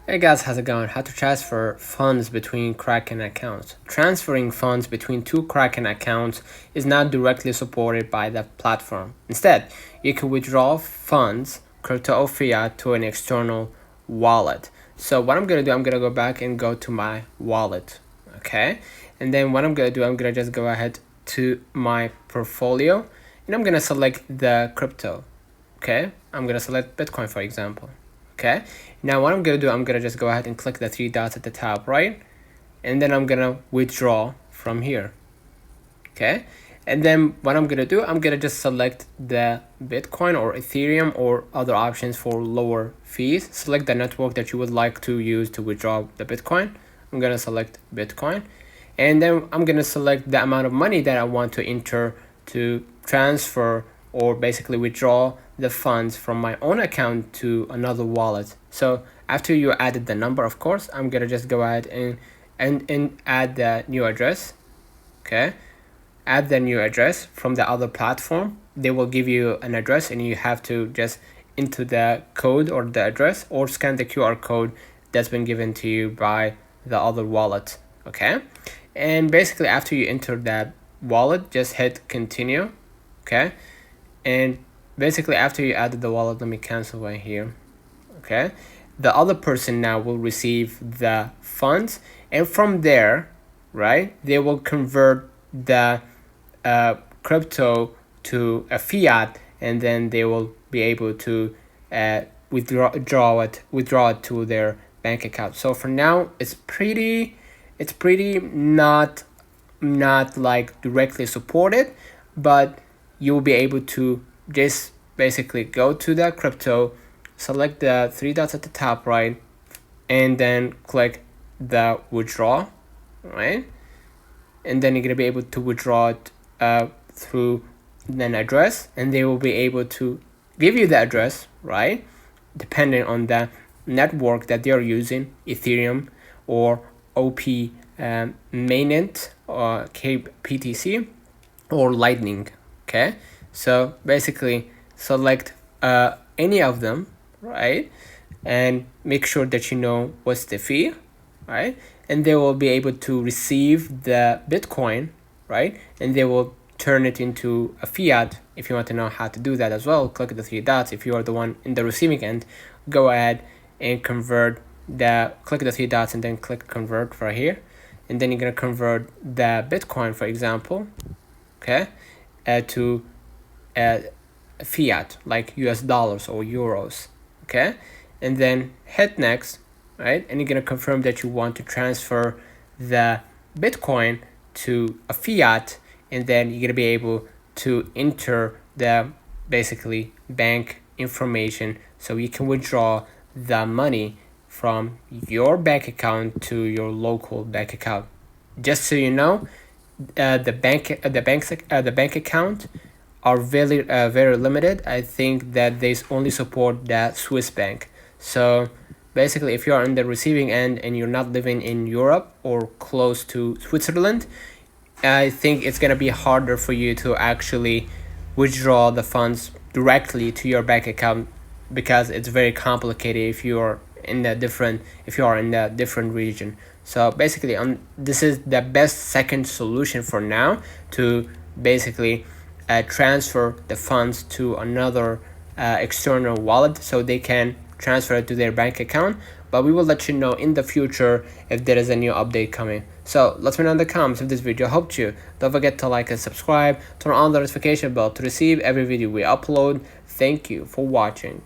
Hey guys, how's it going? How to transfer funds between Kraken accounts. Transferring funds between two Kraken accounts is not directly supported by the platform. Instead, you can withdraw funds, crypto or fiat, to an external wallet. So what I'm gonna do, I'm gonna go back and go to my wallet, okay? And then what I'm gonna do, I'm gonna just go ahead to my portfolio and I'm gonna select the crypto, okay? I'm gonna select Bitcoin, for example. Okay, now what I'm gonna do, I'm gonna just go ahead and click the three dots at the top right, and then I'm gonna withdraw from here. Okay, and then what I'm gonna do, I'm gonna just select the Bitcoin or Ethereum or other options for lower fees. Select the network that you would like to use to withdraw the Bitcoin. I'm gonna select Bitcoin, and then I'm gonna select the amount of money that I want to enter to transfer or basically withdraw the funds from my own account to another wallet. So after you added the number, of course, I'm gonna just go ahead and add the new address. Okay, add the new address from the other platform. They will give you an address and you have to just enter the code or the address or scan the QR code that's been given to you by the other wallet. Okay, and basically after you enter that wallet, just hit continue. Okay, and basically after you added the wallet, let me cancel right here. Okay, the other person now will receive the funds, and from there, right, they will convert the crypto to a fiat, and then they will be able to withdraw it to their bank account. So for now, it's pretty not like directly supported, but you will be able to just basically go to the crypto, select the three dots at the top right, and then click the withdraw, right? And then you're gonna be able to withdraw it through an address, and they will be able to give you the address, right? Depending on the network that they are using, Ethereum or OP mainnet or KPTC or Lightning. Okay, so basically select any of them, right, and make sure that you know what's the fee, right, and they will be able to receive the Bitcoin, right, and they will turn it into a fiat. If you want to know how to do that as well, click the three dots. If you are the one in the receiving end, go ahead and click the three dots and then click convert right here, and then you're gonna convert the Bitcoin, for example, okay, to fiat like US dollars or euros. Okay, and then hit next, right, and you're gonna confirm that you want to transfer the Bitcoin to a fiat, and then you're gonna be able to enter the basically bank information so you can withdraw the money from your bank account to your local bank account. Just so you know, the bank account are very limited. I think that they only support that Swiss bank. So basically, if you are on the receiving end and you're not living in Europe or close to Switzerland, I think it's gonna be harder for you to actually withdraw the funds directly to your bank account because it's very complicated if you are in a different region. So basically, this is the best second solution for now to basically transfer the funds to another external wallet so they can transfer it to their bank account. But we will let you know in the future if there is a new update coming. So let me know in the comments if this video helped you. Don't forget to like and subscribe, turn on the notification bell to receive every video we upload. Thank you for watching.